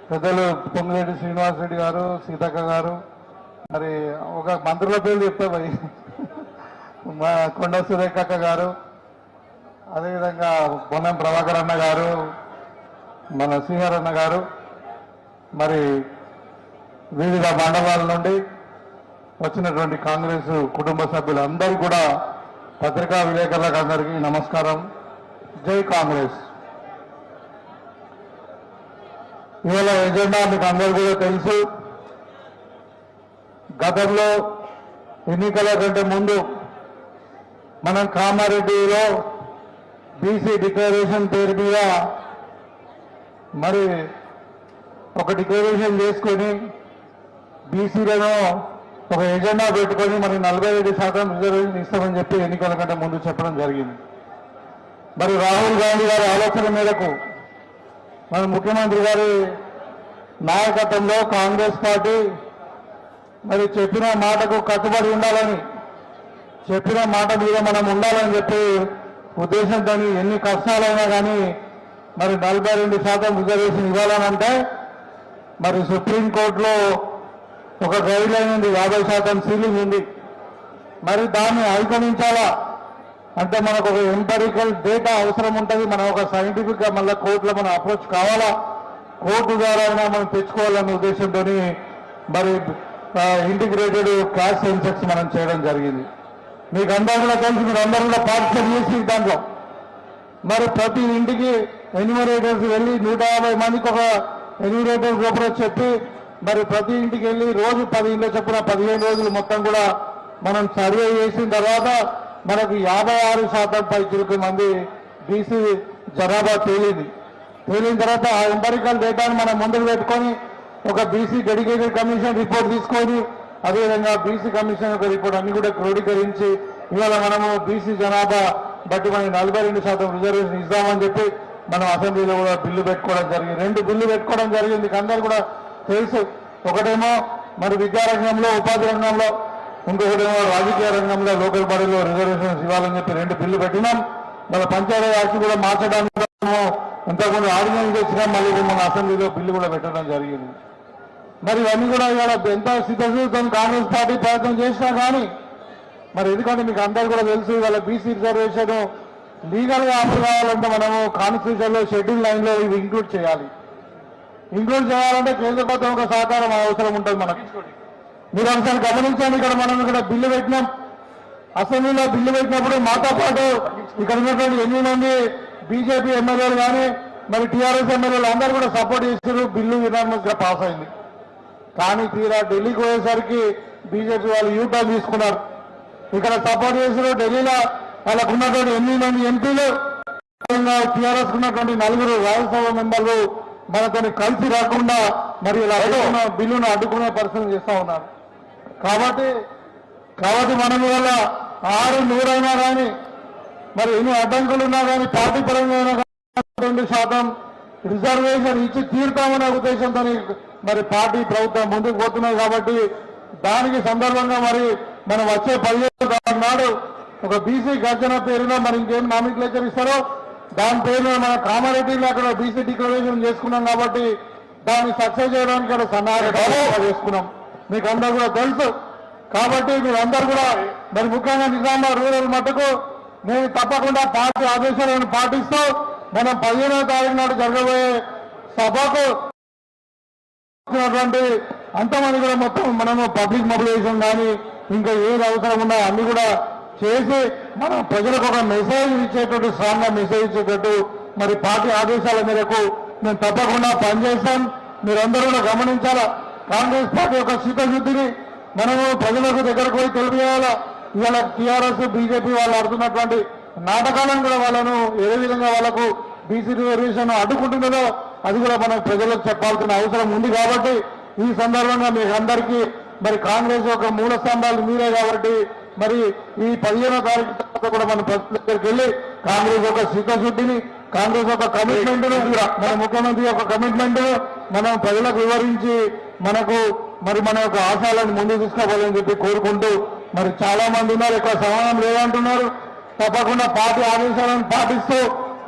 పెద్దలు పొంగిరెడ్డి శ్రీనివాసరెడ్డి గారు, సీతక్క గారు, మరి ఒక మంత్రుల పేర్లు చెప్తా పోయి మా కొండ సురేఖక్క గారు, అదేవిధంగా పొన్నం ప్రభాకర్ అన్న గారు, మన శ్రీహర్ అన్న గారు, మరి వివిధ మండలాల నుండి వచ్చినటువంటి కాంగ్రెస్ కుటుంబ సభ్యులందరూ కూడా పత్రికా విలేకరులకు అందరికీ నమస్కారం. జై కాంగ్రెస్. ఇవాళ ఎజెండా మీకు అందరూ కూడా తెలుసు. గతంలో ఎన్నికల కంటే ముందు మనం కామారెడ్డిలో బీసీ డిక్లరేషన్ పేరు మీద మరి ఒక డిక్లరేషన్ చేసుకొని బీసీలను ఒక ఎజెండా పెట్టుకొని మరి 47% రిజర్వేషన్ ఇస్తామని చెప్పి ఎన్నికల కంటే ముందు చెప్పడం జరిగింది. మరి రాహుల్ గాంధీ గారి ఆలోచన మేరకు మన ముఖ్యమంత్రి గారి నాయకత్వంలో కాంగ్రెస్ పార్టీ మరి చెప్పిన మాటకు కట్టుబడి ఉండాలని, చెప్పిన మాట మీద మనం ఉండాలని చెప్పి ఉద్దేశంతో ఎన్ని కష్టాలైనా కానీ మరి 42% రిజర్వేషన్ ఇవ్వాలనంటే మరి సుప్రీంకోర్టులో ఒక గైడ్ లైన్ ఉంది, 50% సీలింగ్ ఉంది. మరి దాన్ని అధిగమించాలా అంటే మనకు ఒక ఎంపరికల్ డేటా అవసరం ఉంటుంది. మనం ఒక సైంటిఫిక్ గా మళ్ళీ కోర్టులో మనం అప్రోచ్ కావాలా, కోర్టు ద్వారా మనం తెచ్చుకోవాలనే ఉద్దేశంతో మరి ఇంటిగ్రేటెడ్ క్యాష్ సెన్సెక్స్ మనం చేయడం జరిగింది. మీకు అందరూ కూడా తెలిసి మీరు అందరూ కూడా పార్టిసిపేట్ చేసి దాంట్లో మరి ప్రతి ఇంటికి ఎన్యూమరేటర్స్ వెళ్ళి 150 మందికి ఒక ఎన్యూమరేటర్స్ లోపల చెప్పి మరి ప్రతి ఇంటికి వెళ్ళి రోజు 10 ఇళ్ళ చొప్పున 15 రోజులు మొత్తం కూడా మనం సర్వే చేసిన తర్వాత మనకు 56% పైచిలకు మంది బీసీ జనాభా తేలింది. తేలిన తర్వాత ఆ ఎంపరికల్ డేటాను మనం ముందుకు పెట్టుకొని ఒక బీసీ డెడికేటెడ్ కమిషన్ రిపోర్ట్ తీసుకొని అదేవిధంగా బీసీ కమిషన్ యొక్క రిపోర్ట్ అన్ని కూడా క్రోడీకరించి ఇవాళ మనము బీసీ జనాభా బట్టి మనం 42% రిజర్వేషన్ ఇద్దామని చెప్పి మనం అసెంబ్లీలో కూడా బిల్లు పెట్టుకోవడం జరిగింది. 2 బిల్లు పెట్టుకోవడం జరిగింది. అందరూ కూడా తెలుసు. ఒకటేమో మరి విద్యారంగంలో, ఉపాధి రంగంలో, ఇంకొకటేమో రాజకీయ రంగంలో లోకల్ బాడీలో రిజర్వేషన్స్ ఇవ్వాలని చెప్పి 2 బిల్లు పెట్టినాం. మన పంచాయతీ యాక్ట్ కూడా మార్చడానికి ఇంతకుముందు ఆర్డినెన్స్ తెచ్చినాం. మళ్ళీ మన అసెంబ్లీలో బిల్లు కూడా పెట్టడం జరిగింది. మరి ఇవన్నీ కూడా ఇవాళ ఎంత సిద్ధంతో కాంగ్రెస్ పార్టీ ప్రయత్నం చేసినా కానీ మరి ఎందుకంటే మీకు అందరూ కూడా తెలుసు ఇవాళ బీసీ రిజర్వేషన్ లీగల్ గా అమలు కావాలంటే మనము కాన్స్టిట్యూషన్ లో షెడ్యూల్ లైన్ లో ఇవి ఇంక్లూడ్ చేయాలి. ఇంక్లూడ్ చేయాలంటే కేంద్ర ప్రభుత్వం ఒక సహకారం అవసరం ఉంటుంది మనకు. మీరు ఒకసారి గమనించండి, ఇక్కడ మనం ఇక్కడ బిల్లు పెట్టినాం, అసెంబ్లీలో బిల్లు పెట్టినప్పుడు మాతో పాటు ఇక్కడ ఉన్నటువంటి 8 మంది బీజేపీ ఎమ్మెల్యేలు కానీ మరి టీఆర్ఎస్ ఎమ్మెల్యేలు అందరూ కూడా సపోర్ట్ చేశారు. బిల్లు యునానిమస్ గా పాస్ అయింది. కానీ తీరా ఢిల్లీకి పోయేసరికి బీజేపీ వాళ్ళు యూటర్న్ తీసుకున్నారు. ఇక్కడ సపోర్ట్ చేశారు. ఢిల్లీలో వాళ్ళకు ఉన్నటువంటి 8 మంది ఎంపీలు, టీఆర్ఎస్ ఉన్నటువంటి 4 రాజ్యసభ మెంబర్లు మనతో కలిసి రాకుండా మరి ఇలా బిల్లును అడ్డుకునే పరిస్థితి చేస్తా ఉన్నారు. కాబట్టి మనం వల్ల 600 కానీ మరి ఎన్ని అడ్డంకులు ఉన్నా కానీ పార్టీ పరంగా 2% రిజర్వేషన్ ఇచ్చి తీరుతామనే ఉద్దేశంతో మరి పార్టీ ప్రభుత్వం ముందుకు పోతున్నాయి. కాబట్టి దానికి సందర్భంగా మరి మనం వచ్చే 15 నాడు ఒక బీసీ గర్జన పేరున మరి ఇంకేం నామిక్లేచర్ ఇస్తారో దాని పేరున మన కామారెడ్డిలో అక్కడ బీసీ డిక్లరేషన్ చేసుకున్నాం. కాబట్టి దాన్ని సక్సెస్ చేయడానికి అక్కడ సన్నాహం చేసుకున్నాం. మీకు అందరూ కూడా తెలుసు. కాబట్టి మీరందరూ కూడా మరి ముఖ్యంగా నిజామాబాద్ రూరల్ మట్టుకు నేను తప్పకుండా పార్టీ ఆదేశాలను పాటిస్తూ మనం 15వ తారీఖు నాడు జరగబోయే సభకు అంతమంది కూడా మొత్తం మనము పబ్లిక్ మొబిలైజేషన్ కానీ ఇంకా ఏది అవసరం ఉన్నా అన్ని కూడా చేసి మనం ప్రజలకు ఒక మెసేజ్ ఇచ్చేటట్టు, స్ట్రాంగ్ గా మెసేజ్ ఇచ్చేటట్టు మరి పార్టీ ఆదేశాల మేరకు మేము తప్పకుండా పనిచేస్తాం. మీరందరూ కూడా గమనించాలా. కాంగ్రెస్ పార్టీ యొక్క చిత్తశుద్ధిని మనము ప్రజలకు దగ్గరకు పోయి తెలియజేయాలా. ఇవాళ టీఆర్ఎస్ బీజేపీ వాళ్ళు ఆడుతున్నటువంటి నాటకాలను కూడా వాళ్ళను ఏ విధంగా వాళ్ళకు బీసీ రిజర్వేషన్ అడ్డుకుంటున్నదో అది కూడా మనం ప్రజలకు చెప్పాల్సిన అవసరం ఉంది. కాబట్టి ఈ సందర్భంగా మీకు అందరికీ మరి కాంగ్రెస్ యొక్క మూల స్తంభాలు మీరే కాబట్టి మరి ఈ 15వ తారీఖు తర్వాత కూడా మన ప్రజల దగ్గరికి వెళ్ళి కాంగ్రెస్ యొక్క చిత్తశుద్ధిని, కాంగ్రెస్ యొక్క కమిట్మెంట్, మన ముఖ్యమంత్రి యొక్క కమిట్మెంట్ మనం ప్రజలకు వివరించి మనకు మరి మన యొక్క ఆశయాలను ముందుకు తీసుకోవాలని చెప్పి కోరుకుంటూ మరి చాలా మంది ఉన్నారు, ఇక్కడ సమానం లేదంటున్నారు. తప్పకుండా పార్టీ ఆదేశాలను పాటిస్తూ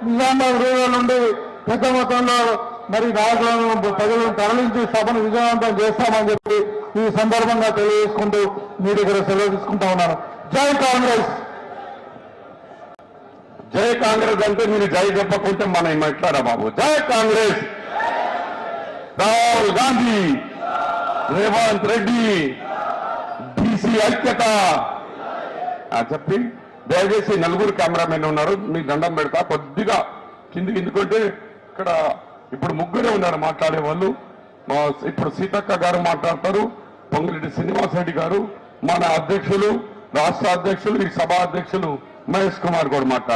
నిజామాబాద్ రూరల్ నుండి పెద్ద మొత్తంలో మరి నాయకులను ప్రజలను తరలించి సభను విజయవంతం చేస్తామని చెప్పి ఈ సందర్భంగా తెలియజేసుకుంటూ మీ దగ్గర సెలవు తీసుకుంటా ఉన్నాను. జై కాంగ్రెస్. జై కాంగ్రెస్ అంటే మీరు జై చెప్పకుంటే మనం మాట్లాడా బాబు. జై కాంగ్రెస్. రాహుల్ గాంధీ, రేవంత్ రెడ్డి, బీసీ ఐక్యత చెప్పి దయచేసి నలుగురు కెమెరామెన్ ఉన్నారు, మీకు దండం పెడతా. కొద్దిగా కిందికి ఎందుకంటే ఇక్కడ ఇప్పుడు ముగ్గురే ఉన్నారు మాట్లాడే వాళ్ళు. ఇప్పుడు సీతక్క గారు మాట్లాడతారు, పొంగిరెడ్డి శ్రీనివాసరెడ్డి గారు, మన అధ్యక్షులు, రాష్ట్ర అధ్యక్షులు, ఈ సభ అధ్యక్షులు మహేష్ కుమార్ కూడా మాట్లాడతారు.